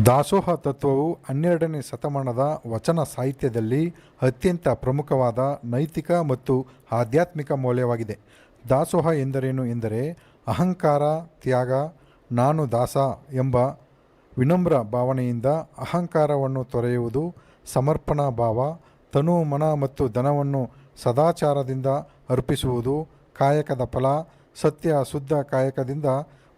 ದಾಸೋಹ ತತ್ವವು 12ನೇ ಶತಮಾನದ ವಚನ ಸಾಹಿತ್ಯದಲ್ಲಿ ಅತ್ಯಂತ ಪ್ರಮುಖವಾದ ನೈತಿಕ ಮತ್ತು ಆಧ್ಯಾತ್ಮಿಕ ಮೌಲ್ಯವಾಗಿದೆ. ದಾಸೋಹ ಎಂದರೇನು ಎಂದರೆ ಅಹಂಕಾರ ತ್ಯಾಗ, ನಾನು ದಾಸ ಎಂಬ ವಿನಮ್ರ ಭಾವನೆಯಿಂದ ಅಹಂಕಾರವನ್ನು ತೊರೆಯುವುದು, ಸಮರ್ಪಣಾ ಭಾವ, ತನು ಮನ ಮತ್ತು ಧನವನ್ನು ಸದಾಚಾರದಿಂದ ಅರ್ಪಿಸುವುದು, ಕಾಯಕದ ಫಲ, ಸತ್ಯ ಶುದ್ಧ ಕಾಯಕದಿಂದ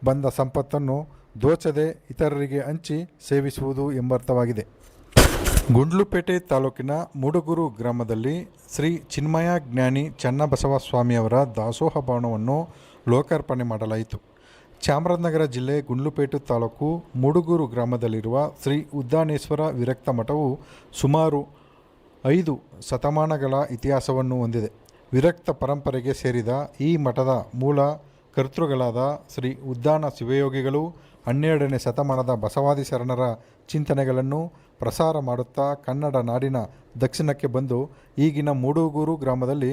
ಬಂದ ಸಂಪತ್ತನ್ನು ದೋಚದೆ ಇತರರಿಗೆ ಹಂಚಿ ಸೇವಿಸುವುದು ಎಂಬರ್ಥವಾಗಿದೆ. ಗುಂಡ್ಲುಪೇಟೆ ತಾಲೂಕಿನ ಮೂಡುಗೂರು ಗ್ರಾಮದಲ್ಲಿ ಶ್ರೀ ಚಿನ್ಮಯ ಜ್ಞಾನಿ ಚನ್ನಬಸವ ಸ್ವಾಮಿಯವರ ದಾಸೋಹ ಭವನವನ್ನು ಲೋಕಾರ್ಪಣೆ ಮಾಡಲಾಯಿತು. ಚಾಮರಾಜನಗರ ಜಿಲ್ಲೆ ಗುಂಡ್ಲುಪೇಟೆ ತಾಲೂಕು ಮೂಡುಗೂರು ಗ್ರಾಮದಲ್ಲಿರುವ ಶ್ರೀ ಉದ್ದಾನೇಶ್ವರ ವಿರಕ್ತ ಮಠವು ಸುಮಾರು 5 ಶತಮಾನಗಳ ಇತಿಹಾಸವನ್ನು ಹೊಂದಿದೆ. ವಿರಕ್ತ ಪರಂಪರೆಗೆ ಸೇರಿದ ಈ ಮಠದ ಮೂಲ ಕರ್ತೃಗಳಾದ ಶ್ರೀ ಉದ್ದಾನ ಶಿವಯೋಗಿಗಳು 12ನೇ ಶತಮಾನದ ಬಸವಾದಿ ಶರಣರ ಚಿಂತನೆಗಳನ್ನು ಪ್ರಸಾರ ಮಾಡುತ್ತಾ ಕನ್ನಡ ನಾಡಿನ ದಕ್ಷಿಣಕ್ಕೆ ಬಂದು ಈಗಿನ ಮೂಡುಗೂರು ಗ್ರಾಮದಲ್ಲಿ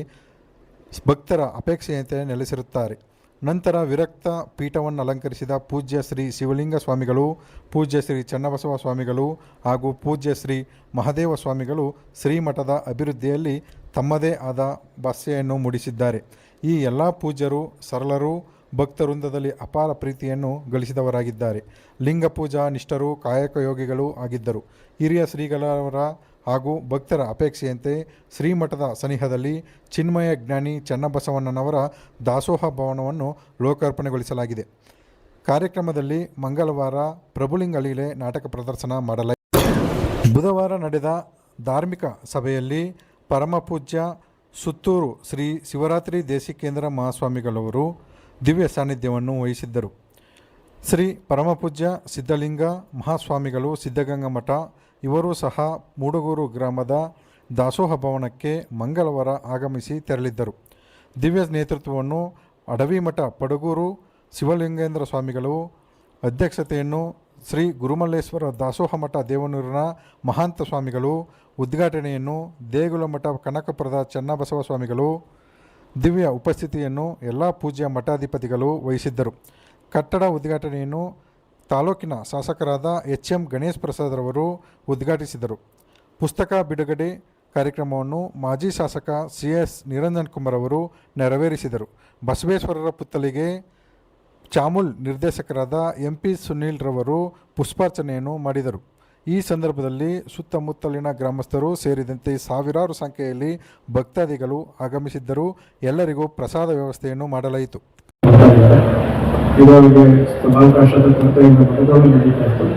ಭಕ್ತರ ಅಪೇಕ್ಷೆಯಂತೆ ನೆಲೆಸಿರುತ್ತಾರೆ. ನಂತರ ವಿರಕ್ತ ಪೀಠವನ್ನು ಅಲಂಕರಿಸಿದ ಪೂಜ್ಯ ಶ್ರೀ ಶಿವಲಿಂಗ ಸ್ವಾಮಿಗಳು, ಪೂಜ್ಯ ಶ್ರೀ ಚನ್ನಬಸವ ಸ್ವಾಮಿಗಳು ಹಾಗೂ ಪೂಜ್ಯ ಶ್ರೀ ಮಹದೇವ ಸ್ವಾಮಿಗಳು ಶ್ರೀಮಠದ ಅಭಿವೃದ್ಧಿಯಲ್ಲಿ ತಮ್ಮದೇ ಆದ ಭಾಷೆಯನ್ನು ಮೂಡಿಸಿದ್ದಾರೆ. ಈ ಎಲ್ಲ ಪೂಜ್ಯರು ಸರಳರು, ಭಕ್ತವೃಂದದಲ್ಲಿ ಅಪಾರ ಪ್ರೀತಿಯನ್ನು ಗಳಿಸಿದವರಾಗಿದ್ದಾರೆ. ಲಿಂಗ ಪೂಜಾ ನಿಷ್ಠರು, ಕಾಯಕಯೋಗಿಗಳು ಆಗಿದ್ದರು. ಹಿರಿಯ ಶ್ರೀಗಳವರ ಹಾಗೂ ಭಕ್ತರ ಅಪೇಕ್ಷೆಯಂತೆ ಶ್ರೀಮಠದ ಸನಿಹದಲ್ಲಿ ಚಿನ್ಮಯ ಜ್ಞಾನಿ ಚನ್ನಬಸವಣ್ಣನವರ ದಾಸೋಹ ಭವನವನ್ನು ಲೋಕಾರ್ಪಣೆಗೊಳಿಸಲಾಗಿದೆ. ಕಾರ್ಯಕ್ರಮದಲ್ಲಿ ಮಂಗಳವಾರ ಪ್ರಭುಲಿಂಗ ಲೀಲೆ ನಾಟಕ ಪ್ರದರ್ಶನ ಮಾಡಲಾಯಿತು. ಬುಧವಾರ ನಡೆದ ಧಾರ್ಮಿಕ ಸಭೆಯಲ್ಲಿ ಪರಮಪೂಜ್ಯ ಸುತ್ತೂರು ಶ್ರೀ ಶಿವರಾತ್ರಿ ದೇಶಿಕೇಂದ್ರ ಮಹಾಸ್ವಾಮಿಗಳವರು ದಿವ್ಯ ಸಾನ್ನಿಧ್ಯವನ್ನು ವಹಿಸಿದ್ದರು. ಶ್ರೀ ಪರಮಪೂಜ್ಯ ಸಿದ್ಧಲಿಂಗ ಮಹಾಸ್ವಾಮಿಗಳು ಸಿದ್ಧಗಂಗಾ ಮಠ ಇವರೂ ಸಹ ಮೂಡುಗೂರು ಗ್ರಾಮದ ದಾಸೋಹ ಭವನಕ್ಕೆ ಮಂಗಳವಾರ ಆಗಮಿಸಿ ತೆರಳಿದ್ದರು. ದಿವ್ಯ ನೇತೃತ್ವವನ್ನು ಅಡವಿಮಠ ಪಡುಗೂರು ಶಿವಲಿಂಗೇಂದ್ರ ಸ್ವಾಮಿಗಳು, ಅಧ್ಯಕ್ಷತೆಯನ್ನು ಶ್ರೀ ಗುರುಮಲ್ಲೇಶ್ವರ ದಾಸೋಹ ಮಠ ದೇವನೂರಿನ ಮಹಾಂತ ಸ್ವಾಮಿಗಳು, ಉದ್ಘಾಟನೆಯನ್ನು ದೇಗುಲ ಮಠ ಕನಕಪುರದ ಚನ್ನಬಸವ ಸ್ವಾಮಿಗಳು, ದಿವ್ಯ ಉಪಸ್ಥಿತಿಯನ್ನು ಎಲ್ಲ ಪೂಜ್ಯ ಮಠಾಧಿಪತಿಗಳು ವಹಿಸಿದ್ದರು. ಕಟ್ಟಡ ಉದ್ಘಾಟನೆಯನ್ನು ತಾಲೂಕಿನ ಶಾಸಕರಾದ ಎಚ್.ಎಂ. ಗಣೇಶ್ ಪ್ರಸಾದ್ರವರು ಉದ್ಘಾಟಿಸಿದರು. ಪುಸ್ತಕ ಬಿಡುಗಡೆ ಕಾರ್ಯಕ್ರಮವನ್ನು ಮಾಜಿ ಶಾಸಕ ಸಿ.ಎಸ್. ನಿರಂಜನ್ ಕುಮಾರ್ ಅವರು ನೆರವೇರಿಸಿದರು. ಬಸವೇಶ್ವರರ ಪುತ್ಥಳಿಗೆ ಚಾಮುಲ್ ನಿರ್ದೇಶಕರಾದ ಎಂ.ಪಿ. ಸುನೀಲ್ ರವರು ಪುಷ್ಪಾರ್ಚನೆಯನ್ನು ಮಾಡಿದರು. ಈ ಸಂದರ್ಭದಲ್ಲಿ ಸುತ್ತಮುತ್ತಲಿನ ಗ್ರಾಮಸ್ಥರು ಸೇರಿದಂತೆ ಸಾವಿರಾರು ಸಂಖ್ಯೆಯಲ್ಲಿ ಭಕ್ತಾದಿಗಳು ಆಗಮಿಸಿದ್ದರು. ಎಲ್ಲರಿಗೂ ಪ್ರಸಾದ ವ್ಯವಸ್ಥೆಯನ್ನು ಮಾಡಲಾಯಿತು. ಇವರಿಗೆ ಸ್ಥಳಾವಕಾಶದ ಕೊರತೆಯಿಂದ ಬಡದೋಡು ನಡೀತಾ ಇತ್ತು.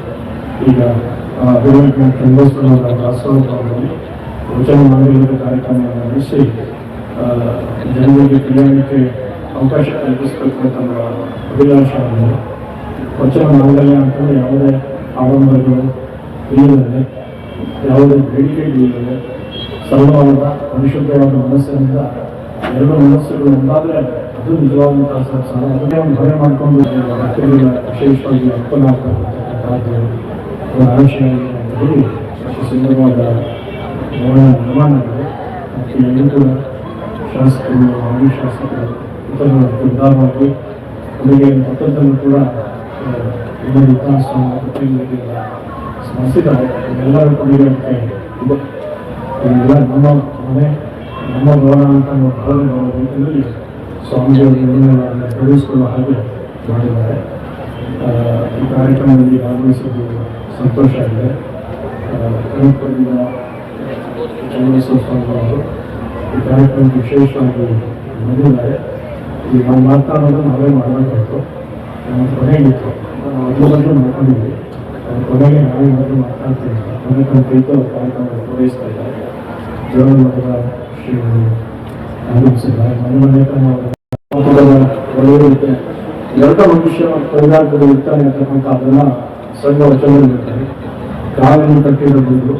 ಈಗ ದಾಸೋಹದಲ್ಲಿ ವಚನ ಮಾಂಗಲ್ಯದ ಕಾರ್ಯಕ್ರಮವನ್ನು ನಡೆಸಿ ಜನರಿಗೆ ಕಲ್ಯಾಣಕ್ಕೆ ಅವಕಾಶ ಕಲ್ಪಿಸಬೇಕು ಅಂತ ನಮ್ಮ ಅಭಿಲಾಷವನ್ನು ವಚನ ಮಾಂಗಲ್ಯ ಅಂತಂದರೆ ಯಾವುದೇ ಆಡಂಬರಗಳು ಇಲ್ಲದೆ, ಯಾವುದೇ ಬೇಡಿಕೆ ಇಲ್ಲದೆ, ಸರಳವಾದ ಪರಿಶುದ್ಧವಾದ ಮನಸ್ಸಿನಿಂದ ಎರಡು ಮನಸ್ಸುಗಳು ಒಂದಾದರೆ ಅದು ನಿಜವಾದಂತಹ ಅದನ್ನೇ ಒಂದು ಹೊರೆ ಮಾಡಿಕೊಂಡು ಭಕ್ತರಿಗೆ ವಿಶೇಷವಾಗಿ ಅರ್ಪಣೆ ಆಗ್ತಕ್ಕಂಥದ್ದು ಅವರ ಆಶಯವಾಗಿ ಹೇಳಿ ಅಷ್ಟು ಸುಂದರವಾದ ನಿರ್ಮಾಣಗಳು. ಮತ್ತು ಎಲ್ಲರೂ ಕೂಡ ಶಾಸಕರು, ಮಾಜಿ ಶಾಸಕರು ಇತರ ಉದಾರವಾಗಿ ಅವರಿಗೆ ಮತ್ತೊಂದನ್ನು ಕೂಡ ಇನ್ನೊಂದು ಇತಿಹಾಸ ಸ್ಮರಿಸಿದ್ದಾರೆ. ಎಲ್ಲರ ಕೊಡುಗೆ ಇದೆ. ಇದೆಲ್ಲ ನಮ್ಮ ಮನೆ, ನಮ್ಮ ಭವನ ಅಂತ ನಾವು ಭಾವನೆ ಮಾಡುವ ರೀತಿಯಲ್ಲಿ ಸ್ವಾಮಿಗಳನ್ನು ಬೆಳೆಸಿಕೊಳ್ಳುವ ಹಾಗೆ ಮಾಡಿದ್ದಾರೆ. ಈ ಕಾರ್ಯಕ್ರಮದಲ್ಲಿ ಭಾಗವಹಿಸಿದ್ದು ಸಂತೋಷ ಆಗಿದೆ. ಕನಕಪುರದಿಂದ ಚನ್ನಬಸವ ಸ್ವಾಮಿಗಳು ಈ ಕಾರ್ಯಕ್ರಮ ವಿಶೇಷವಾಗಿ ಬಂದಿದ್ದಾರೆ. ಈಗ ನಾವು ಮಾತನಾಡೋದು ನಾವೇ ಮಾಡಬೇಕಾಯ್ತು. ನಮ್ಮ ಕೊನೆಗಿತ್ತು, ನಾವು ಅದರಲ್ಲೂ ಮಾಡ್ಕೊಂಡಿದ್ವಿ. ಕೊನೆಗೆ ನಾವೇ ಮೊದಲು ಮಾತನಾಡ್ತೀವಿ. ಕೊನೆ ತನಕ ಕಾರ್ಯಕ್ರಮ ಪೂರೈಸ್ತಾ ಇದ್ದಾರೆ. ಜೋಳ ಮಠದ ಶ್ರೀ ಆಗಮಿಸಿದ್ದಾರೆ. ಒಳ್ಳೆಯರುತ್ತೆ. ಎರಡು ಮನುಷ್ಯ ಕೈಗಾರಿಕೆಗಳು ಇರ್ತಾನೆ ಅಂತಕ್ಕಂಥ ಅದನ್ನ ಸಣ್ಣ ವಚನಗಳಿರ್ತಾರೆ. ಕಾಲಲ್ಲಿ ಕಟ್ಟಿರಬಹುದು,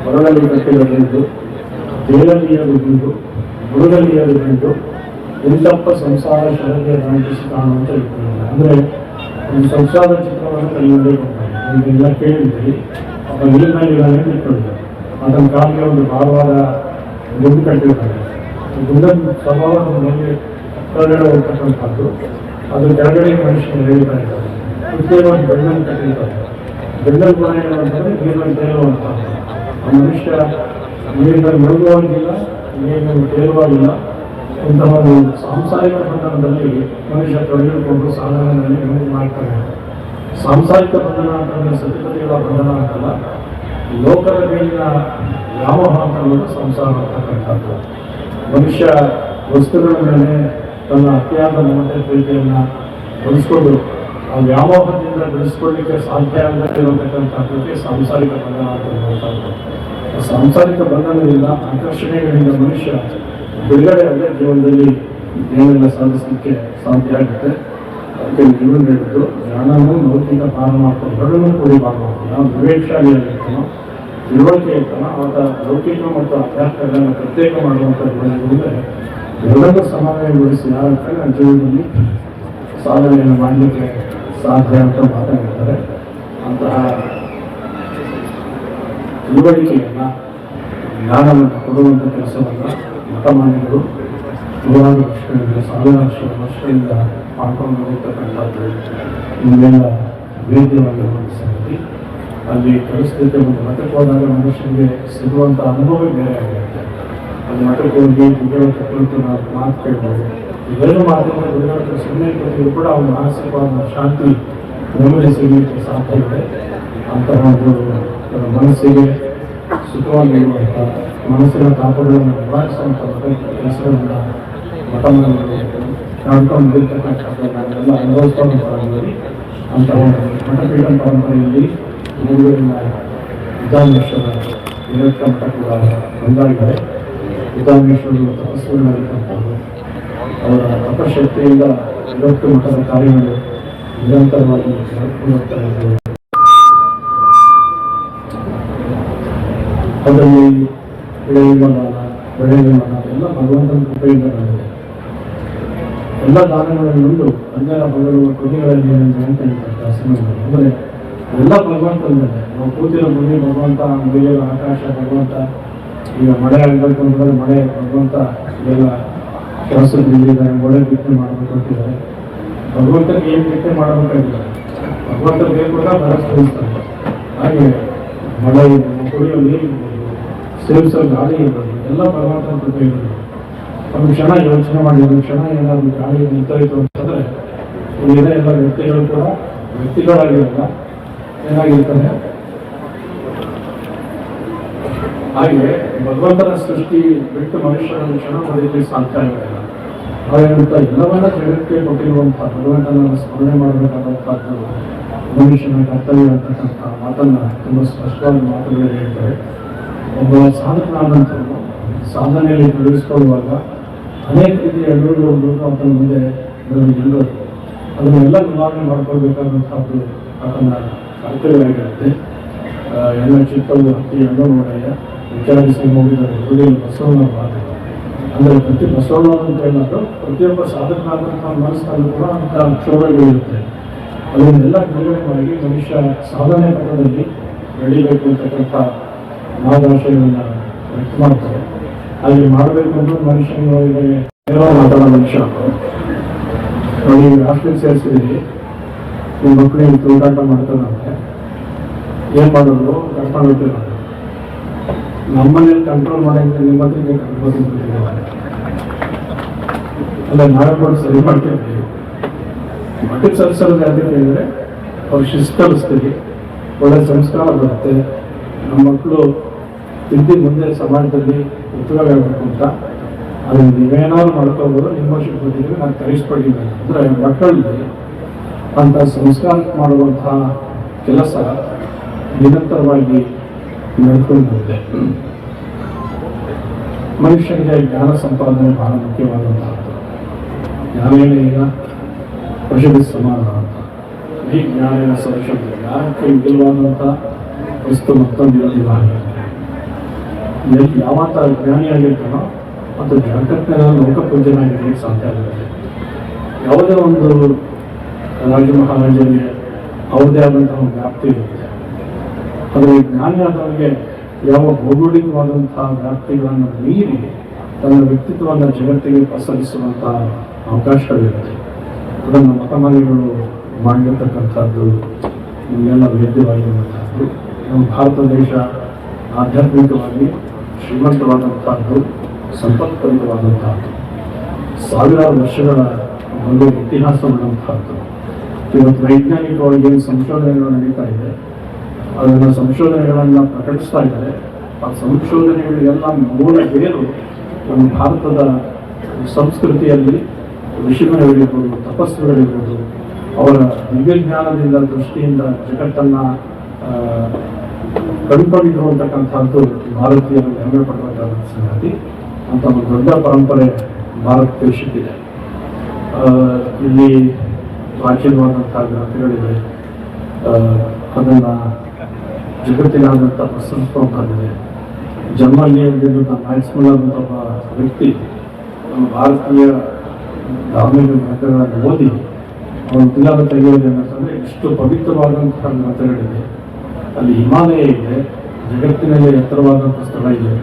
ಹೊರಗಲ್ಲಿ ಕಟ್ಟಿರಬಹುದು, ದೇವಲ್ಲಿಯದು ಬುಡದಲ್ಲಿಯದು ಎಂತಪ್ಪ ಸಂಸಾರ ಶರಣ್ಯ ರಾಂಟಿಸಿ ಕಾಣುವಂತ ಇರ್ತಾರೆ. ಅಂದರೆ ಒಂದು ಸಂಸಾರ ಚಿತ್ರವನ್ನು ಕಲಿಯಬೇಕು. ಇದೆಲ್ಲ ಕೇಳಿದ್ರಿ. ಅವ ನೀರಿನಲ್ಲಿ ಇಟ್ಕೊಂಡಿದ್ದಾರೆ. ಅದನ್ನ ಕಾಲಿಗೆ ಒಂದು ಭಾರವಾದ ಗುಂಡು ಕಟ್ಟಿರ್ತಾರೆ. ಗುಂಡನ್ನು ಸ್ವಭಾವದ ಮೇಲೆ ಕೆಳಗಡೆ ಹೋಗ್ತಕ್ಕಂಥದ್ದು. ಅದು ಕೆಳಗಡೆ ಮನುಷ್ಯನ ಹೇಳ್ತಾ ಇದ್ದಾರೆ. ಪ್ರತ್ಯೇಕವಾಗಿ ಬೆಣ್ಣನ್ನು ಕಟ್ಟಿರ್ತಾರೆ. ಗಂಡನ ಗುಣ ಏನು ಅಂತಂದರೆ ನೀರಿನಲ್ಲಿ ತೇಲುವಂಥದ್ದು. ಆ ಮನುಷ್ಯ ನೀರಿನಲ್ಲಿ ಮುಳುಗುವಾಗಿಲ್ಲ, ನೀರಿನಲ್ಲಿ ತೇಲುವಾಗಿಲ್ಲ. ಇಂತಹ ಒಂದು ಸಾಂಸಾರಿಕ ಬಂಧನದಲ್ಲಿ ಮನುಷ್ಯ ತೊಡಗಿಕೊಂಡು ಸಾಧನೆಯಲ್ಲಿ ಮಾಡ್ತಾನೆ. ಸಾಂಸಾರಿಕ ಬಂಧನ ಅಂತಂದರೆ ಸತಿಪತಿಗಳ ಬಂಧನ ಅಂತಲ್ಲ, ಲೋಕದ ಮೇಲಿನ ವ್ಯಾಮೋಹ ಅಂತ ಸಂಸಾರ ಅಂತಕ್ಕಂಥದ್ದು. ಮನುಷ್ಯ ವಸ್ತುಗಳ ಮೇಲೆ ತನ್ನ ಅತಿಯಾದ ಮಮತೆ ಪ್ರೀತಿಯನ್ನು ಬೆಳೆಸ್ಕೊಂಡು ಆ ವ್ಯಾಮೋಹದಿಂದ ಬೆಳೆಸ್ಕೊಳ್ಳಿಕ್ಕೆ ಸಾಧ್ಯ ಆಗದೇ ಇರತಕ್ಕಂಥದ್ದಕ್ಕೆ ಸಾಂಸಾರಿಕ ಬಂಧನ ಅಂತಕ್ಕಂಥದ್ದು. ಸಾಂಸಾರಿಕ ಬಂಧನದಿಂದ ಆಕರ್ಷಣೆಗಳಿಂದ ಮನುಷ್ಯ ಬಿಡುಗಡೆ ಅಲ್ಲೇ ಜೀವನದಲ್ಲಿ ಏನೆಲ್ಲ ಸಾಧಿಸಲಿಕ್ಕೆ ಸಾಧ್ಯ ಆಗುತ್ತೆ. ಅದಕ್ಕೆ ಜೀವನ ಹೇಳಿದ್ದು ಜ್ಞಾನವೂ ಲೌಕಿಕ ಪಾರಮಾರ್ಥ ಎರಡನ್ನೂ ಕೂಡಿ ಮಾಡಬಹುದು. ನಾವು ವಿವೇಕಶಾಲಿ ಆಗಿರ್ತಾನೋ, ತಿಳುವಳಿಕೆ ಇರ್ತಾನೋ, ಆತ ಲೌಕಿಕ ಮತ್ತು ಅಧ್ಯಾತ್ಮಗಳನ್ನು ಪ್ರತ್ಯೇಕ ಮಾಡುವಂಥ ಜೀವನದಿಂದ ಎರಡನ್ನೂ ಸಮನ್ವಯಗೊಳಿಸಿ ಯಾರಂತ ಜೀವನದಲ್ಲಿ ಸಾಧನೆಯನ್ನು ಮಾಡಲಿಕ್ಕೆ ಸಾಧ್ಯ ಅಂತ ಮಾತಾಡಿರ್ತಾರೆ. ಅಂತಹ ತಿಳುವಳಿಕೆಯನ್ನು ಜ್ಞಾನವನ್ನು ಕೊಡುವಂಥ ಕೆಲಸವನ್ನು ಮಠಮಾನ್ಯರು ನೂರಾರು ವರ್ಷಗಳಿಂದ, ಸಾವಿರಾರು ವರ್ಷಗಳಿಂದ ಮಾಡ್ಕೊಂಡು ಹೋಗ್ತಕ್ಕಂಥದ್ದು ಇವೆಲ್ಲ ವೇದ್ಯವಾಗಿರುವ ಸಂಗತಿ. ಅಲ್ಲಿ ಪರಿಸ್ಥಿತಿ ಒಂದು ಮಠಕ್ಕೆ ಹೋದಾಗ ಮನುಷ್ಯನಿಗೆ ಸಿಗುವಂಥ ಅನುಭವ ಬೇರೆ ಆಗಿರುತ್ತೆ. ಅಲ್ಲಿ ಮಠಕ್ಕೆ ಹೋಗಿ ಗುರುಗಳ ಕುರಿತು ನಾವು ಮಾತು ಕೇಳ್ಬೋದು. ಇವೆಲ್ಲ ಮಾತಿನ ಗುರುಗಳ ಸುಮ್ಮನೆ ಕೊಟ್ಟಿದ್ರು ಕೂಡ ಅವ್ರ ಮಾನಸಿಕವಾದ ಶಾಂತಿ ನೆಮ್ಮದಿ ಸಿಗಲಿಕ್ಕೆ ಸಾಧ್ಯ ಇದೆ. ಅಂತಹ ಒಂದು ಮನಸ್ಸಿಗೆ ಸುಖವಾಗಿ ಇರುವಂಥ, ಮನಸ್ಸಿನ ತಾಪಗಳನ್ನು ನಿವಾರಿಸುವಂಥ ಕೆಲಸಗಳನ್ನು ಮಠಮಾನ್ಯರು ನಡ್ಕೊಂಡು ಇರ್ತಕ್ಕಂಥದ್ದನ್ನೆಲ್ಲ ಅನುಭವಿಸ್ಕೊಂಡು ಬರೋದ್ರಲ್ಲಿ ಅಂತಹ ಒಂದು ಮಠಪೀಠ ಪರಂಪರೆಯಲ್ಲಿ ಮೂರುವರಿನ ವಿಧಾನೇಶ್ವರ ವಿರಕ್ತ ಮಠ ಕೂಡ ಒಂದಾಗಿದೆ. ವಿಧಾನೇಶ್ವರರು ತಪಸ್ಸುಗಳಾಗಿರ್ತಕ್ಕಂಥದ್ದು, ಅವರ ತಪಶಕ್ತಿಯಿಂದ ಇವತ್ತು ಮಠದ ಕಾರ್ಯಗಳು ನಿರಂತರವಾಗಿ ನಡೆದುಕೊಳ್ಳುತ್ತಾ ಇದ್ದವು. ಅದರಲ್ಲಿ ಬೆಳೆಯುವದಾನ, ಬೆಳೆಯುವದಾನ ಎಲ್ಲ ಭಗವಂತನ ಕೃಪೆಯಿಂದ ಬಂದಿದೆ. ಎಲ್ಲ ದಾನಗಳನ್ನೊಂದು ಹನ್ನೆರಡು ಹಗಲು ಕೃತಿಗಳಲ್ಲಿ ಅಂತ ಹೇಳ್ತಾರೆ ಸಮಯದಲ್ಲಿ. ಅಂದರೆ ಎಲ್ಲ ಭಗವಂತನಲ್ಲೇ ನಾವು ಕೂತಿರೋ ಭೂಮಿ ಭಗವಂತ, ಬೆಳೆಯುವ ಆಕಾಶ ಭಗವಂತ. ಈಗ ಮಳೆ ಆಗಬೇಕು ಅಂತಂದರೆ ಮಳೆ ಭಗವಂತ. ಇದೆಲ್ಲ ಕೆಲಸದ ಬಿದ್ದಿದ್ದಾರೆ, ಮಳೆ ಬಿತ್ತನೆ ಮಾಡಬೇಕು ಅಂತಿದ್ದಾರೆ. ಭಗವಂತನಿಗೆ ಏನು ಬಿತ್ತನೆ ಮಾಡಬೇಕಾಗಿಲ್ಲ, ಭಗವಂತ ಬೇಕು ಕೂಡ ಬರಸ್ತಾರೆ. ಹಾಗೆ ಮಳೆ ಕುಡಿಯೋ ನೀರು ಇರ್ಬೋದು, ಸೇವಿಸೋ ಗಾಳಿ ಇರ್ಬೋದು, ಎಲ್ಲ ಭಗವಂತನ ಕೃಪೆ ಇರ್ಬೋದು. ಒಂದು ಕ್ಷಣ ಯೋಚನೆ ಮಾಡಿ, ಒಂದು ಕ್ಷಣ ಏನಾದರೂ ಗಾಳಿ ನಿಂತೋಯ್ತು ಅಂತಂದರೆ ಇಲ್ಲಿದೆ ಎಲ್ಲ ವ್ಯಕ್ತಿಗಳು ಕೂಡ ವ್ಯಕ್ತಿಗಳಾಗಿರಲ್ಲ, ಏನಾಗಿರ್ತಾರೆ. ಹಾಗೆ ಭಗವಂತನ ಸೃಷ್ಟಿ ಬಿಟ್ಟು ಮನುಷ್ಯನ ಕ್ಷಣ ಬದುಕಲಿಕ್ಕೆ ಸಾಧ್ಯ ಆಗಿಲ್ಲ. ಹಾಗಂತ ಎಲ್ಲವನ್ನ ಜಗತ್ತಿಗೆ ಕೊಟ್ಟಿರುವಂಥ ಭಗವಂತನನ್ನು ಸ್ಮರಣೆ ಮಾಡಬೇಕಾದಂಥದ್ದು ಮನುಷ್ಯನ ಕರ್ತವ್ಯ ಅಂತಕ್ಕಂಥ ಮಾತನ್ನು ತುಂಬ ಸ್ಪಷ್ಟವಾದ ಮಾತುಗಳು ಹೇಳ್ತಾರೆ. ಒಬ್ಬ ಸಾಧಕನಾದಂಥವನು ಸಾಧನೆಯಲ್ಲಿ ತೊಡಗಿಸಿಕೊಳ್ಳುವಾಗ ಅನೇಕ ರೀತಿಯ ಎದುರುಗಳು ಆತನ ಮುಂದೆ ನಿಲ್ಲೋದು, ಅದನ್ನೆಲ್ಲ ನಿವಾರಣೆ ಮಾಡ್ಕೊಳ್ಬೇಕಾದಂಥದ್ದು ಆತನ ಕರ್ತವ್ಯವಾಗಿರುತ್ತೆ. ಎಲ್ಲ ಚಿಕ್ಕವು ಹತ್ತಿ ಎಣ್ಣು ನೋಡಯ್ಯ ವಿಚಾರಿಸಿ ಹೋಗಿದ ಹೃದಯ ಬಸವನ ಮಾತು. ಅಂದರೆ ಪ್ರತಿ ಬಸವಣ್ಣ ಅಂತ ಹೇಳೋದು ಪ್ರತಿಯೊಬ್ಬ ಸಾಧಕನಾದಂಥ ಮನಸ್ಸಿನಲ್ಲೂ ಕೂಡ ಅಂಥ ಕ್ಷೋಭೆಗಳಿರುತ್ತೆ. ಅದನ್ನೆಲ್ಲ ಬಿಡುಗಡೆ ಮಾಡಿ ಮನುಷ್ಯ ಸಾಧನೆ ಪಥದಲ್ಲಿ ಬೆಳೀಬೇಕು ಅಂತಕ್ಕಂಥ ಮಾರ್ಗದರ್ಶನವನ್ನು ವ್ಯಕ್ತ ಮಾಡ್ತಾರೆ. ಅಲ್ಲಿ ಮಾಡಬೇಕು ಅಂದ್ರೆ ಮನುಷ್ಯನಿಗೆ ಏನೋ ಮಾತಾಡೋ ಮನುಷ್ಯ ನೀವು ಹಾಸ್ಟೆಲ್ ಸೇರಿಸಿದ್ರಿ, ನಿಮ್ಮ ಮಕ್ಕಳಿಗೆ ತೂಗಾಟ ಮಾಡ್ತಾರಂತೆ, ಏನು ಮಾಡೋದು ಕರ್ಕೊಂಡು ಹೋಗ್ತೀರ. ನಮ್ಮನೇಲಿ ಕಂಟ್ರೋಲ್ ಮಾಡೋಂಗಿದ್ರೆ ನಿಮ್ಮ ಹತ್ರ ಕಂಟ್ರೋಲ್ ಅಲ್ಲ, ನಾವೇ ಕೂಡ ಸರಿ ಮಾಡ್ತಿರ್ತೀವಿ. ಮಠಕ್ಕೆ ಸರಿಸೋದು ಯಾವ್ದಕ್ಕೆ ಹೇಳಿದ್ರೆ ಅವ್ರು ಶಿಸ್ತು ಕಲಿಸ್ತೀವಿ, ಒಳ್ಳೆ ಸಂಸ್ಕಾರ ಬರುತ್ತೆ. ನಮ್ಮ ಮಕ್ಕಳು ತಿದ್ದಿ ಮುಂದೆ ಸಮಾಜದಲ್ಲಿ ಉಪಯೋಗ ಆಗಬೇಕು ಅಂತ ಅದನ್ನು ನೀವೇನಾದ್ರು ಮಾಡ್ಕೋಬೋದು. ನಿಮ್ಮ ಶಿಕ್ಷಕರಿಗೆ ನಾನು ಕಲಿಸ್ಪಟ್ಟಿದ್ದೇನೆ ಅಂದರೆ ಮಕ್ಕಳಲ್ಲಿ ಅಂಥ ಸಂಸ್ಕಾರ ಮಾಡುವಂತಹ ಕೆಲಸ ನಿರಂತರವಾಗಿ ನಡ್ಕೊಂಡು ಬಂದಿದೆ. ಮನುಷ್ಯನಿಗೆ ಜ್ಞಾನ ಸಂಪಾದನೆ ಬಹಳ ಮುಖ್ಯವಾದಂತಹದ್ದು. ಜ್ಞಾನೇನ ಈಗ ಪಶುಭಿ ಸಮಾನ ಅಂತ. ಈ ಜ್ಞಾನೇನ ಸದೃಶಂ, ಜ್ಞಾನಕ್ಕೆ ವಿಧವಾದಂಥ ವಸ್ತು ಮತ್ತೊಂದಿಲ್ಲ. ಯಾವತ್ತ ಜ್ಞಾನಿಯಾಗಿರ್ತಾನೋ ಮತ್ತು ಜಗತ್ತಿನ ಲೋಕಪೂಜ್ಯನಾಗಿರ್ಲಿಕ್ಕೆ ಸಾಧ್ಯ ಆಗುತ್ತೆ. ಯಾವುದೇ ಒಂದು ರಾಜ ಮಹಾರಾಜನಿಗೆ ಅವ್ರದೇ ಆದಂತಹ ಒಂದು ವ್ಯಾಪ್ತಿ ಇರುತ್ತೆ. ಆದರೆ ಜ್ಞಾನಿ ಆದವನಿಗೆ ಯಾವ ಭೌಗೋಳಿಕವಾದಂತಹ ವ್ಯಾಪ್ತಿಗಳನ್ನು ಮೀರಿ ತನ್ನ ವ್ಯಕ್ತಿತ್ವವನ್ನು ಜಗತ್ತಿಗೆ ಪಸರಿಸುವಂತಹ ಅವಕಾಶಗಳಿರುತ್ತೆ. ಅದನ್ನು ಮಠಮಾನ್ಯಗಳು ಮಾಡಿರ್ತಕ್ಕಂಥದ್ದು ನಿಮಗೆಲ್ಲ ವೇದ್ಯವಾಗಿರುವಂಥದ್ದು. ನಮ್ಮ ಭಾರತ ದೇಶ ಆಧ್ಯಾತ್ಮಿಕವಾಗಿ ಶ್ರೀಮಂತವಾದಂಥದ್ದು, ಸಂಪತ್ಭರಿತವಾದಂಥದ್ದು, ಸಾವಿರಾರು ವರ್ಷಗಳ ಒಂದು ಇತಿಹಾಸವುಳ್ಳಂಥದ್ದು. ಇವತ್ತು ವೈಜ್ಞಾನಿಕವಾಗಿ ಏನು ಸಂಶೋಧನೆಗಳು ನಡೀತಾ ಇದೆ, ಅದನ್ನು ಸಂಶೋಧನೆಗಳನ್ನು ಪ್ರಕಟಿಸ್ತಾ ಇದ್ದಾರೆ. ಆ ಸಂಶೋಧನೆಗಳಿಗೆಲ್ಲ ಮೂಲ ಬೇರು ನಮ್ಮ ಭಾರತದ ಸಂಸ್ಕೃತಿಯಲ್ಲಿ ಋಷಿಗಳಿರ್ಬೋದು, ತಪಸ್ಸುಗಳಿರ್ಬೋದು, ಅವರ ದಿವ್ಯಜ್ಞಾನದಿಂದ ದೃಷ್ಟಿಯಿಂದ ಜಗತ್ತನ್ನು ಕಂಡುಕೊಂಡಿರುವಂತಕ್ಕಂಥದ್ದು ಭಾರತೀಯರು ಹೆಮ್ಮೆ ಪಡಬೇಕಾದ ಸಂಗತಿ. ಅಂತ ಒಂದು ದೊಡ್ಡ ಪರಂಪರೆ ಭಾರತ ದೇಶಕ್ಕಿದೆ. ಇಲ್ಲಿ ಪ್ರಾಚೀನವಾದಂತಹ ಗ್ರಂಥಗಳಿವೆ, ಅದನ್ನು ಜಗತ್ತಿನಾದಂಥ ಪ್ರಶಂಸಿಸುವಂಥದ್ದಿದೆ. ಜರ್ಮನಿಯಲ್ಲಿರುವಂಥ ಮ್ಯಾಕ್ಸ್ವೆಲ್ ಆದಂಥ ಒಬ್ಬ ವ್ಯಕ್ತಿ ನಮ್ಮ ಭಾರತೀಯ ಧಾರ್ಮಿಕ ಗ್ರಂಥಗಳನ್ನು ಓದಿ ಅವನು ತಿಲಾದ ತೆಗೆಯೋದೇನಂತಂದರೆ, ಇಷ್ಟು ಪವಿತ್ರವಾದಂತಹ ಗ್ರಂಥಗಳಿದೆ, ಅಲ್ಲಿ ಹಿಮಾಲಯ ಇದೆ, ಜಗತ್ತಿನಲ್ಲಿ ಎತ್ತರವಾದಂಥ ಸ್ಥಳ ಇದೆ,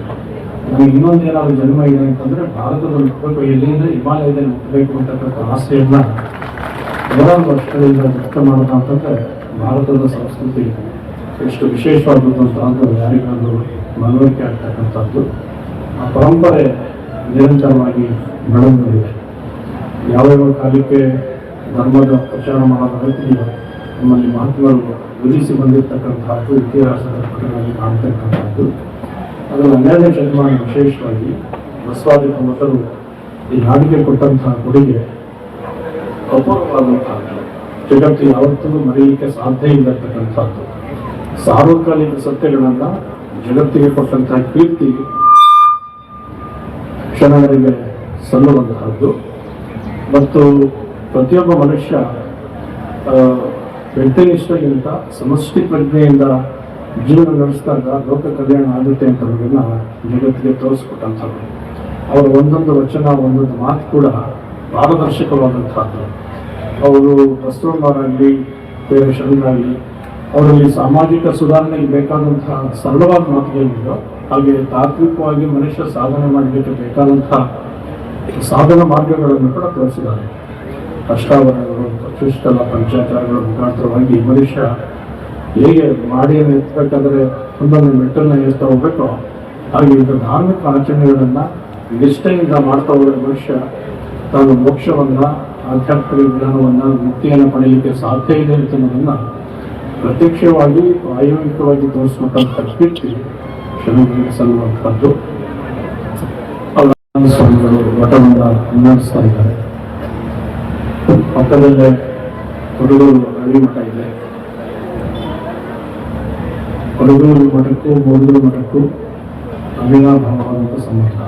ನನಗೆ ಇನ್ನೊಂದೇನಾದರೂ ಜನ್ಮ ಇದೆ ಅಂತಂದರೆ ಭಾರತದಲ್ಲಿ ಹೋಗಬೇಕು, ಎಲ್ಲಿಂದ ಹಿಮಾಲಯದಲ್ಲಿ ಮುಟ್ಟಬೇಕು ಅಂತಕ್ಕಂಥ ಆಸೆಯನ್ನು ನೂರಾರು ವರ್ಷಗಳಿಂದ ವ್ಯಕ್ತ ಮಾಡೋದು ಅಂತಂದರೆ ಭಾರತದ ಸಂಸ್ಕೃತಿ ಎಷ್ಟು ವಿಶೇಷವಾದಂಥದ್ದು ಯಾರಿಗಾದರೂ ಮನವರಿಕೆ ಆಗ್ತಕ್ಕಂಥದ್ದು. ಆ ಪರಂಪರೆ ನಿರಂತರವಾಗಿ ಬೆಳೆದಿದೆ. ಯಾವ್ಯಾವ ಕಾಲಕ್ಕೆ ಧರ್ಮದ ಪ್ರಚಾರ ಮಾಡೋದ ರೀತಿಯೋ ನಮ್ಮಲ್ಲಿ ಮಹಾತ್ಮರು ವಿಧಿಸಿ ಬಂದಿರತಕ್ಕಂಥದ್ದು ಇತಿಹಾಸದ ಪುಟಗಳಲ್ಲಿ ಕಾಣ್ತಕ್ಕಂಥದ್ದು. ಅದನ್ನು 12ನೇ ಶತಮಾನ ವಿಶೇಷವಾಗಿ ಬಸವಾದಿ ಮತರು ಈ ನಾಡಿಗೆ ಕೊಟ್ಟಂತಹ ಕೊಡುಗೆ ಅಪೂರ್ವವಾದಂತಹದ್ದು, ಜಗತ್ತು ಯಾವತ್ತೂ ಮರೆಯಲಿಕ್ಕೆ ಸಾಧ್ಯ ಇಲ್ಲತಕ್ಕಂಥದ್ದು. ಸಾರ್ವಕಾಲಿಕ ಸತ್ಯಗಳನ್ನು ಜಗತ್ತಿಗೆ ಕೊಟ್ಟಂತಹ ಕೀರ್ತಿ ಕ್ಷಣಗಳಿಗೆ ಸಲ್ಲುವಂತಹದ್ದು. ಮತ್ತು ಪ್ರತಿಯೊಬ್ಬ ಮನುಷ್ಯ ವ್ಯಕ್ತಿನಿಷ್ಠೆಗಿಂತ ಸಮಷ್ಟಿ ಪ್ರಜ್ಞೆಯಿಂದ ಜೀವನ ನಡೆಸಿದಾಗ ಲೋಕ ಕಲ್ಯಾಣ ಆಗುತ್ತೆ ಅಂತದನ್ನ ಜಗತ್ತಿಗೆ ತೋರಿಸ್ಕೊಟ್ಟಂಥದ್ದು. ಅವರ ಒಂದೊಂದು ವಚನ, ಒಂದೊಂದು ಮಾತು ಕೂಡ ಪಾರದರ್ಶಕವಾದಂಥದ್ದು. ಅವರು ಬಸವಣ್ಣವರಾಗಲಿ, ಬೇರೆ ಶರಣರಾಗಲಿ, ಅವರಲ್ಲಿ ಸಾಮಾಜಿಕ ಸುಧಾರಣೆಗೆ ಬೇಕಾದಂತಹ ಸರಳವಾದ ಮಾತುಗಳಿದ್ದೋ, ಹಾಗೆ ತಾತ್ವಿಕವಾಗಿ ಮನುಷ್ಯ ಸಾಧನೆ ಮಾಡಲಿಕ್ಕೆ ಬೇಕಾದಂತಹ ಸಾಧನ ಮಾರ್ಗಗಳನ್ನು ಕೂಡ ತೋರಿಸಿದ್ದಾರೆ. ಅಷ್ಟಾವರಣಗಳು, ಶಿಷ್ಟಲ ಪಂಚಾಚಾರಗಳ ಮುಖಾಂತರವಾಗಿ ಮನುಷ್ಯ ಹೇಗೆ ಮಾಡಿಯನ್ನು ಎತ್ತಬೇಕಾದ್ರೆ ಒಂದೊಂದು ಮೆಟ್ಟನ್ನು ಏರ್ತಾ ಹೋಗ್ಬೇಕೋ, ಹಾಗೆ ಈಗ ಧಾರ್ಮಿಕ ಆಚರಣೆಗಳನ್ನು ನಿಷ್ಠೆಯಿಂದ ಮಾಡ್ತಾ ಹೋದರೆ ಮನುಷ್ಯ ತಾನು ಮೋಕ್ಷವನ್ನು, ಆಧ್ಯಾತ್ಮಿಕ ಜ್ಞಾನವನ್ನು, ಮುಕ್ತಿಯನ್ನು ಪಡೆಯಲಿಕ್ಕೆ ಸಾಧ್ಯ ಇದೆ ಅಂತ ಅನ್ನೋದನ್ನು ಪ್ರತ್ಯಕ್ಷವಾಗಿ ಪ್ರಾಯೋಗಿಕವಾಗಿ ತೋರಿಸ್ಕೊಂಡಂಥ ಕೀರ್ತಿ ಶರಣರಿಗೆ ಸಲ್ಲುವಂಥದ್ದು. ಸ್ವಾಮಿಗಳು ಮಠವನ್ನು ಮುನ್ನಡೆಸ್ತಾ ಇದ್ದಾರೆ. ಪಕ್ಕದಲ್ಲೇ ಕೊಡಗೂರು ಹಳ್ಳಿ ಮಠ ಇದೆ. ಕೊಡಗೂರು ಮಠಕ್ಕೂ ಮೂಡೂರು ಮಠಕ್ಕೂ ಅವಿನಾಭಾವವಾದಂಥ ಸಂಬಂಧ.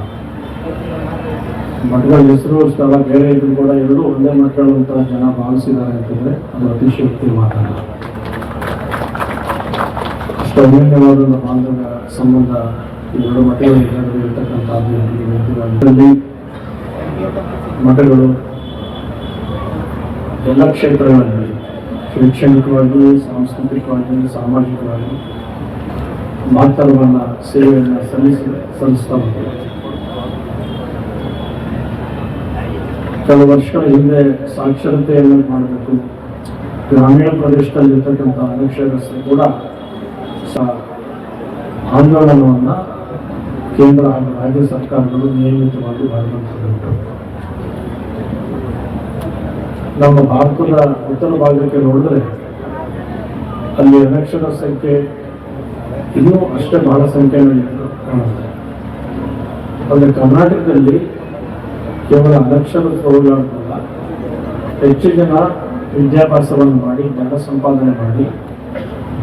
ಮಠಗಳ ಹೆಸರು ಸ್ಥಳ ಬೇರೆ ಇದ್ರು ಕೂಡ ಎರಡೂ ಒಂದೇ ಮಠಗಳು ಅಂತ ಜನ ಭಾವಿಸಿದ್ದಾರೆ ಅಂತಂದರೆ ಅದು ಅತಿಶಯೋಕ್ತಿ ಮಾತಲ್ಲ. ಅಷ್ಟು ಅನ್ಯೋನ್ಯವಾದ ಬಾಂಧವ್ಯ ಸಂಬಂಧ ಈ ಎರಡು ಮಠಗಳ ನಡುವೆ ಇರತಕ್ಕಂಥದ್ದು. ಮಠಗಳು ಎಲ್ಲ ಕ್ಷೇತ್ರಗಳಲ್ಲಿ ಶೈಕ್ಷಣಿಕವಾಗಿ, ಸಾಂಸ್ಕೃತಿಕವಾಗಿ, ಸಾಮಾಜಿಕವಾಗಿ ಮಹತ್ತರವನ್ನು ಸೇವೆಯನ್ನು ಸಲ್ಲಿಸ್ತಾ ಬಂದಿದೆ. ಕೆಲವು ವರ್ಷಗಳ ಹಿಂದೆ ಸಾಕ್ಷರತೆಯನ್ನು ಮಾಡಬೇಕು, ಗ್ರಾಮೀಣ ಪ್ರದೇಶದಲ್ಲಿರ್ತಕ್ಕಂಥ ಅನಕ್ಷರಸ್ಥರು ಕೂಡ ಆಂದೋಲನವನ್ನು ಕೇಂದ್ರ ಹಾಗೂ ರಾಜ್ಯ ಸರ್ಕಾರಗಳು ನಿಯಮಿತವಾಗಿ ಮಾಡುವಂಥದ್ದು. ನಮ್ಮ ಭಾರತದ ಉತ್ತರ ಭಾಗಕ್ಕೆ ನೋಡಿದ್ರೆ ಅಲ್ಲಿ ಅನಕ್ಷರ ಸಂಖ್ಯೆ ಇನ್ನೂ ಅಷ್ಟೇ ಬಹಳ ಸಂಖ್ಯೆಯಲ್ಲಿ ಕಾಣುತ್ತೆ. ಆದರೆ ಕರ್ನಾಟಕದಲ್ಲಿ ಕೇವಲ ಅನಕ್ಷರಸ್ಥರುಗಳಲ್ಲ, ಹೆಚ್ಚು ಜನ ವಿದ್ಯಾಭ್ಯಾಸವನ್ನು ಮಾಡಿ, ಜ್ಞಾನ ಸಂಪಾದನೆ ಮಾಡಿ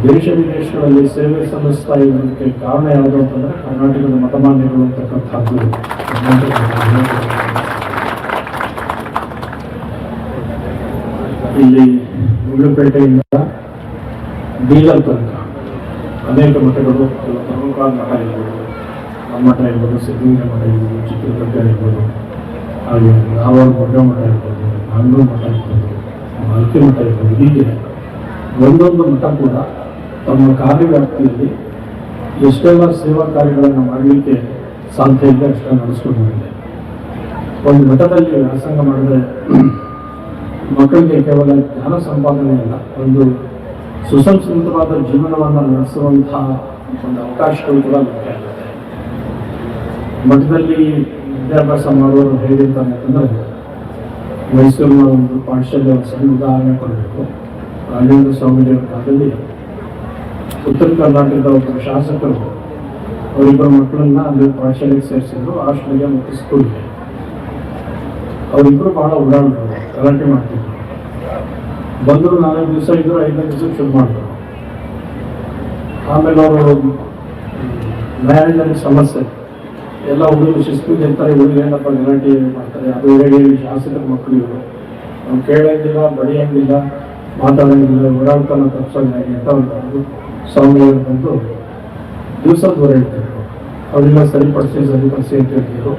ದೇಶ ವಿದೇಶಗಳಲ್ಲಿ ಸೇವೆ ಸಲ್ಲಿಸ್ತಾ ಇರೋದಕ್ಕೆ ಕಾರಣ ಯಾವುದು ಅಂತಂದರೆ ಕರ್ನಾಟಕದ ಮತಮಾನ್ಯಗಳು ಅಂತಕ್ಕಂಥದ್ದು. ಇಲ್ಲಿ ಗುಂಡ್ಲುಪೇಟೆಯಿಂದ ಬೀದರ್ ತನಕ ಅನೇಕ ಮಠಗಳು, ಪ್ರಮುಖ ಮಠ ಇರ್ಬೋದು, ನಮ್ಮ ಮಠ ಇರ್ಬೋದು, ಸಿದ್ಧಗಂಗಾ ಮಠ ಇರ್ಬೋದು, ಚಿತ್ರದುರ್ಗ ಇರ್ಬೋದು, ಹಾಗೆ ಧಾರವಾಡ ಮುರುಘಾ ಮಠ ಇರ್ಬೋದು, ನಾಗನೂರು ಮಠ ಇರ್ಬೋದು, ಮಲ್ಕಿ ಮಠ ಇರ್ಬೋದು. ಹೀಗೆ ಒಂದೊಂದು ಮಠ ಕೂಡ ತಮ್ಮ ಕಾರ್ಯವ್ಯಾಪ್ತಿಯಲ್ಲಿ ಎಷ್ಟೆಲ್ಲ ಸೇವಾ ಕಾರ್ಯಗಳನ್ನು ಮಾಡಲಿಕ್ಕೆ ಸಾಧ್ಯ ಇದೆ ಅಷ್ಟನ್ನು ನಡೆಸ್ಕೊಂಡು ಬಂದಿದೆ. ಒಂದು ಮಠದಲ್ಲಿ ವ್ಯಾಸಂಗ ಮಾಡಿದ್ರೆ ಮಕ್ಕಳಿಗೆ ಕೇವಲ ಜ್ಞಾನ ಸಂಪಾದನೆ ಅಲ್ಲ, ಒಂದು ಸುಸಂಸ್ಕೃತವಾದ ಜೀವನವನ್ನು ನಡೆಸುವಂತಹ ಒಂದು ಅವಕಾಶಗಳು ಕೂಡ ಮುಖ್ಯ ಆಗುತ್ತೆ. ಮಠದಲ್ಲಿ ವಿದ್ಯಾಭ್ಯಾಸ ಮಾಡುವವರು ಹೇಗಿರ್ತಾರೆ ಅಂತಂದರೆ, ಮೈಸೂರಿನ ಒಂದು ಪಾಠಶಾಲೆ ಸಣ್ಣ ಉದಾಹರಣೆ ಕೊಡಬೇಕು. ರಾಜೇಂದ್ರ ಸ್ವಾಮೀಜಿಯವರ ಕಾಲದಲ್ಲಿ ಉತ್ತರ ಕರ್ನಾಟಕದ ಒಬ್ಬರು ಶಾಸಕರು ಅವರಿಬ್ಬರು ಮಕ್ಕಳನ್ನ ಅಲ್ಲಿ ಪಾಠಶಾಲೆಗೆ ಸೇರಿಸಿದ್ರು, ಹಾಸ್ಟೆಲ್ಗೆ ಮತ್ತು ಸ್ಕೂಲ್ಗೆ. ಅವರಿಬ್ಬರು ಬಹಳ ಓಡಾಡಿದ್ರು, ಗಲಾಟೆ ಮಾಡ್ತಿದ್ರು. ಬಂದರು 4 ದಿವಸ ಇದ್ರು, 5ನೇ ದಿವಸಕ್ಕೆ ಶುರು ಮಾಡಿದ್ರು. ಆಮೇಲೆ ಅವರು ಮ್ಯಾರೇಜಲ್ಲಿ ಸಮಸ್ಯೆ, ಎಲ್ಲ ಹುಡುಗರು ಶಿಸ್ತು ಇರ್ತಾರೆ, ಹುಡುಗ ಏನಪ್ಪ ಗಲಾಟೆ ಮಾಡ್ತಾರೆ, ಅದು ಹೇಳಿ ಶಾಸಕರ ಮಕ್ಕಳು ಇವರು. ನಾವು ಕೇಳೋಂಗಿಲ್ಲ, ಬಡಿಯೋಂಗಿಲ್ಲ, ಮಾತಾಡೋಂಗಿಲ್ಲ, ಓಡಾಡ್ತಾನೆ ತಪ್ಪಿಸೋದು ಹೇಗೆ ಅಂತ ಒಂದು ಸ್ವಾಮಿಯವರು ಬಂದು ದಿವಸ ದೂರ ಹೇಳ್ತಿದ್ರು. ಅವರೆಲ್ಲ ಸರಿಪಡಿಸಿ ಅಂತ ಹೇಳ್ತಿದ್ರು.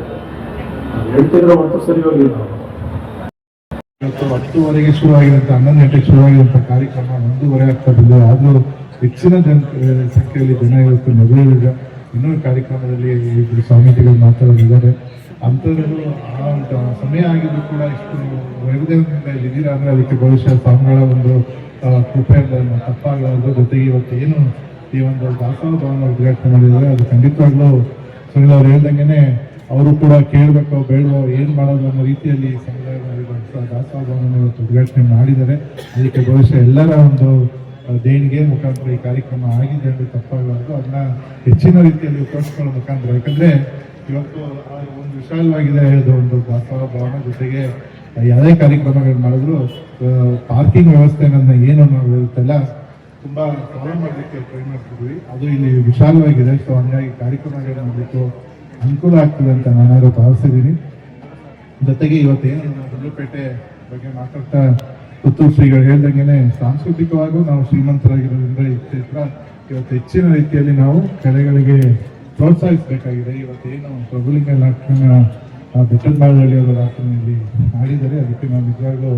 ಹೇಳ್ತಿದ್ರೆ ಹೊತ್ತು ಸರಿ ಹೋಗಿಲ್ಲ. ಇವತ್ತು 10ವರೆಗೆ ಶುರುವಾಗಿರುವಂಥ 11 ಗಂಟೆಗೆ ಶುರುವಾಗಿರುವಂಥ ಕಾರ್ಯಕ್ರಮ 1:30 ಆಗ್ತಾ ಬಂದಿದೆ. ಆದರೂ ಹೆಚ್ಚಿನ ಸಂಖ್ಯೆಯಲ್ಲಿ ಜನ ಇವತ್ತು ಮದುವೆಗ ಇನ್ನೂ ಕಾರ್ಯಕ್ರಮದಲ್ಲಿ ಇಬ್ಬರು ಸ್ವಾಮೀಜಿಗಳು ಮಾತಾಡೋದಿದ್ದಾರೆ. ಅಂಥದ್ರಲ್ಲೂ ಆ ಒಂದು ಸಮಯ ಆಗಿದ್ರು ಕೂಡ ಇಷ್ಟು ವೈವಿಧ್ಯದಿಂದ ಇದ್ದೀರಾ ಅಂದರೆ ಅದಕ್ಕೆ ಬಹುಶಃ ಸ್ವಾಮಿಗಳ ಒಂದು ಕೃಪೆಯಿಂದ ತಪ್ಪಾಗಲಾರದು. ಜೊತೆಗೆ ಇವತ್ತು ಏನು ಈ ಒಂದು ದಾಸೋಹ ಭವನ ಉದ್ಘಾಟನೆ ಮಾಡಿದ್ದಾರೆ, ಅದು ಖಂಡಿತವಾಗ್ಲೂ ಸುನಿಲ್ ಅವ್ರು ಹೇಳ್ದಂಗೆ ಅವರು ಕೂಡ ಕೇಳಬೇಕೋ ಬೇಡವೋ ಏನು ಮಾಡೋದು ಅನ್ನೋ ರೀತಿಯಲ್ಲಿ ಸಮುದಾಯದಲ್ಲಿ ದಾಸೋಹ ಭವನ ಇವತ್ತು ಉದ್ಘಾಟನೆ ಮಾಡಿದ್ದಾರೆ. ಅದಕ್ಕೆ ಬಹುಶಃ ಎಲ್ಲರ ಒಂದು ದೇಣಿಗೆ ಮುಖಾಂತರ ಈ ಕಾರ್ಯಕ್ರಮ ಆಗಿದೆ ಅಂದರೆ ತಪ್ಪಾಗಲಾರದು. ಅದನ್ನ ಹೆಚ್ಚಿನ ರೀತಿಯಲ್ಲಿ ಉಪಯೋಗಿಸ್ಕೊಳ್ಳೋ ಮುಖಾಂತರ, ಯಾಕಂದರೆ ಇವತ್ತು ಒಂದು ವಿಶಾಲವಾಗಿದೆ ಇದು ಒಂದು ದಾಸೋಹ ಭವನ. ಜೊತೆಗೆ ಯಾವುದೇ ಕಾರ್ಯಕ್ರಮಗಳು ಮಾಡಿದ್ರು ಪಾರ್ಕಿಂಗ್ ವ್ಯವಸ್ಥೆನ ಏನು ಇರುತ್ತಲ್ಲ ತುಂಬ ಸಾಲ್ವ್ ಮಾಡಲಿಕ್ಕೆ ಟ್ರೈ ಮಾಡ್ತಿದ್ವಿ. ಅದು ಇಲ್ಲಿ ವಿಶಾಲವಾಗಿದೆ. ಸೊ ಹಂಗಾಗಿ ಕಾರ್ಯಕ್ರಮಗಳು ಮಾಡಲಿಕ್ಕೆ ಅನುಕೂಲ ಆಗ್ತದೆ ಅಂತ ನಾನು ಭಾವಿಸಿದ್ದೀನಿ. ಜೊತೆಗೆ ಇವತ್ತೇನು ಗುಂಡ್ಲುಪೇಟೆ ಬಗ್ಗೆ ಮಾತಾಡ್ತಾ ಪುತ್ತೂರು ಶ್ರೀಗಳು ಹೇಳ್ದಂಗೆ ಸಾಂಸ್ಕೃತಿಕವಾಗೂ ನಾವು ಶ್ರೀಮಂತರಾಗಿರೋದ್ರಿಂದ ಈ ಕ್ಷೇತ್ರ ಇವತ್ತು ಹೆಚ್ಚಿನ ರೀತಿಯಲ್ಲಿ ನಾವು ಕಲೆಗಳಿಗೆ ಪ್ರೋತ್ಸಾಹಿಸಬೇಕಾಗಿದೆ. ಇವತ್ತೇನು ಪ್ರಭುಲಿಂಗ ನಾಟಕನ ಬೆಟ್ಟದ ಬಾಳಹಳ್ಳಿಯವರ ನಾಟಕದಲ್ಲಿ ಮಾಡಿದ್ದಾರೆ, ಅದಕ್ಕೆ ನಾವು ನಿಜವಾಗ್ಲೂ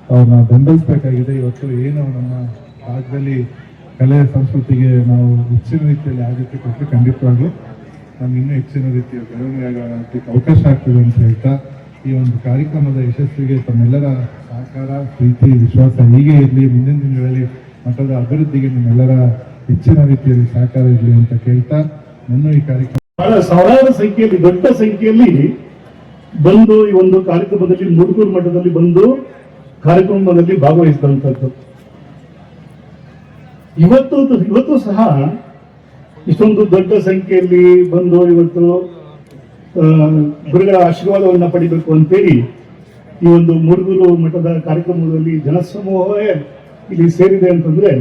ಅವ್ರನ್ನ ಬೆಂಬಲಿಸಬೇಕಾಗಿದೆ. ಇವತ್ತು ಏನು ನಮ್ಮ ರಾಜ್ಯದಲ್ಲಿ ಕಲೆ ಸಂಸ್ಕೃತಿಗೆ ನಾವು ಹೆಚ್ಚಿನ ರೀತಿಯಲ್ಲಿ ಆದ್ಯತೆ ಕೊಟ್ಟರೆ ಖಂಡಿತವಾಗ್ಲೂ ನಮ್ಗೆ ಇನ್ನೂ ಹೆಚ್ಚಿನ ರೀತಿಯ ಬೆಳವಣಿಗೆ ಆಗಲಿಕ್ಕೆ ಅವಕಾಶ ಆಗ್ತದೆ ಅಂತ ಹೇಳ್ತಾ, ಈ ಒಂದು ಕಾರ್ಯಕ್ರಮದ ಯಶಸ್ವಿಗೆ ತಮ್ಮೆಲ್ಲರ ಸಹಕಾರ, ಪ್ರೀತಿ, ವಿಶ್ವಾಸ ಹೀಗೆ ಇರಲಿ. ಮುಂದಿನ ದಿನಗಳಲ್ಲಿ ಮಠದ ಅಭಿವೃದ್ಧಿಗೆ ನಿಮ್ಮೆಲ್ಲರ ಹೆಚ್ಚಿನ ರೀತಿಯಲ್ಲಿ ಸಹಕಾರ ಇರಲಿ ಅಂತ ಕೇಳ್ತಾ ನನ್ನ ಈ ಕಾರ್ಯಕ್ರಮ ಬಹಳ ಸಾವಿರಾರು ಸಂಖ್ಯೆಯಲ್ಲಿ, ದೊಡ್ಡ ಸಂಖ್ಯೆಯಲ್ಲಿ ಬಂದು ಈ ಒಂದು ಕಾರ್ಯಕ್ರಮದಲ್ಲಿ ಮುಡುಗೂರು ಮಠದಲ್ಲಿ ಬಂದು ಕಾರ್ಯಕ್ರಮದಲ್ಲಿ ಭಾಗವಹಿಸಿದಂಥದ್ದು. ಇವತ್ತು ಸಹ ಇಷ್ಟೊಂದು ದೊಡ್ಡ ಸಂಖ್ಯೆಯಲ್ಲಿ ಬಂದು ಇವತ್ತು ಗುರುಗಳ ಆಶೀರ್ವಾದವನ್ನ ಪಡಿಬೇಕು ಅಂತೇಳಿ ಈ ಒಂದು ಮುಡುಗೂರು ಮಠದ ಕಾರ್ಯಕ್ರಮದಲ್ಲಿ ಜನಸಮೂಹವೇ ಇಲ್ಲಿ ಸೇರಿದೆ ಅಂತಂದ್ರೆ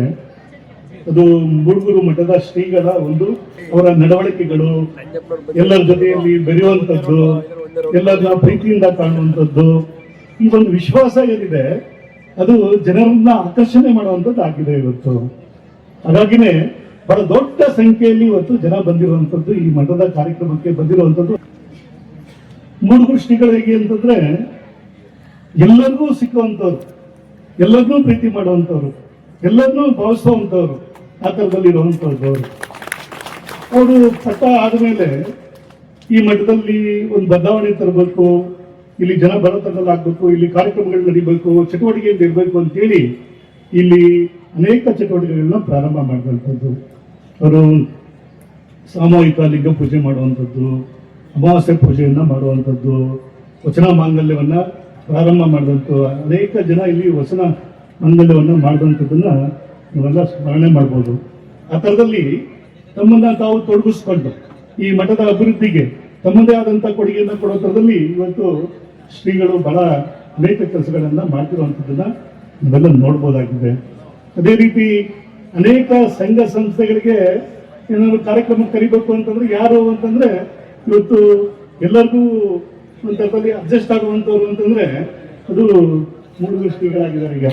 ಅದು ಮುಡುಗೂರು ಮಠದ ಶ್ರೀಗಳ ಒಂದು ಅವರ ನಡವಳಿಕೆಗಳು, ಎಲ್ಲರ ಜೊತೆಯಲ್ಲಿ ಬೆರೆಯುವಂಥದ್ದು, ಎಲ್ಲರನ್ನ ಪ್ರೀತಿಯಿಂದ ಕಾಣುವಂಥದ್ದು, ಈ ಒಂದು ವಿಶ್ವಾಸ ಏನಿದೆ ಅದು ಜನರನ್ನ ಆಕರ್ಷಣೆ ಮಾಡುವಂಥದ್ದು ಆಗಿದೆ ಇವತ್ತು. ಹಾಗಾಗಿನೇ ಬಹಳ ದೊಡ್ಡ ಸಂಖ್ಯೆಯಲ್ಲಿ ಇವತ್ತು ಜನ ಬಂದಿರುವಂಥದ್ದು, ಈ ಮಠದ ಕಾರ್ಯಕ್ರಮಕ್ಕೆ ಬಂದಿರುವಂಥದ್ದು. ಮುಡುಗೂರು ಶ್ರೀಗಳು ಹೇಗೆ ಅಂತಂದ್ರೆ ಎಲ್ಲರಿಗೂ ಸಿಕ್ಕುವಂಥವ್ರು, ಎಲ್ಲರನ್ನೂ ಪ್ರೀತಿ ಮಾಡುವಂಥವ್ರು, ಎಲ್ಲರನ್ನೂ ಭಾವಿಸುವಂಥವ್ರು, ಆ ಥರದಲ್ಲಿ ಇರುವಂಥದ್ದು. ಅವರು ಪಟ್ಟ ಆದಮೇಲೆ ಈ ಮಠದಲ್ಲಿ ಒಂದು ಬದಲಾವಣೆ ತರಬೇಕು, ಇಲ್ಲಿ ಜನ ಬರೋ ಥರದಲ್ಲಿ ಆಗ್ಬೇಕು, ಇಲ್ಲಿ ಕಾರ್ಯಕ್ರಮಗಳು ನಡೀಬೇಕು, ಚಟುವಟಿಕೆಯಿಂದ ಇರಬೇಕು ಅಂತೇಳಿ ಇಲ್ಲಿ ಅನೇಕ ಚಟುವಟಿಕೆಗಳನ್ನ ಪ್ರಾರಂಭ ಮಾಡಿದಂಥದ್ದು. ಅವರು ಸಾಮೂಹಿಕ ಲಿಂಗ ಪೂಜೆ ಮಾಡುವಂಥದ್ದು, ಅಮಾವಾಸ್ಯೆ ಪೂಜೆಯನ್ನ ಮಾಡುವಂಥದ್ದು, ವಚನ ಮಾಂಗಲ್ಯವನ್ನ ಪ್ರಾರಂಭ ಮಾಡಿದಂಥ ಅನೇಕ ಜನ ಇಲ್ಲಿ ವಚನ ಮಾಂಗಲ್ಯವನ್ನ ಮಾಡಿದಂಥದ್ದನ್ನ ನಾವೆಲ್ಲ ಸ್ಮರಣೆ ಮಾಡ್ಬೋದು. ಆ ಥರದಲ್ಲಿ ತಮ್ಮನ್ನ ತಾವು ತೊಡಗಿಸ್ಕೊಂಡು ಈ ಮಠದ ಅಭಿವೃದ್ಧಿಗೆ ತಮ್ಮದೇ ಆದಂಥ ಕೊಡುಗೆಯನ್ನು ಕೊಡೋ ಥರದಲ್ಲಿ ಇವತ್ತು ಶ್ರೀಗಳು ಬಹಳ ಅನೇಕ ಕೆಲಸಗಳನ್ನ ಮಾಡ್ತಿರುವಂಥದ್ದನ್ನ ನಾವೆಲ್ಲ ನೋಡ್ಬೋದಾಗಿದೆ. ಅದೇ ರೀತಿ ಅನೇಕ ಸಂಘ ಸಂಸ್ಥೆಗಳಿಗೆ ಏನಾದ್ರು ಕಾರ್ಯಕ್ರಮ ಕರಿಬೇಕು ಅಂತಂದ್ರೆ ಯಾರು ಅಂತಂದ್ರೆ ಇವತ್ತು ಎಲ್ಲರಿಗೂ ಒಂದು ಥರದಲ್ಲಿ ಅಡ್ಜಸ್ಟ್ ಆಗುವಂಥವ್ರು ಅಂತಂದ್ರೆ ಅದು ಮುಡುಗೂರು ಶ್ರೀಗಳಾಗಿದ್ದಾರೆ. ಈಗ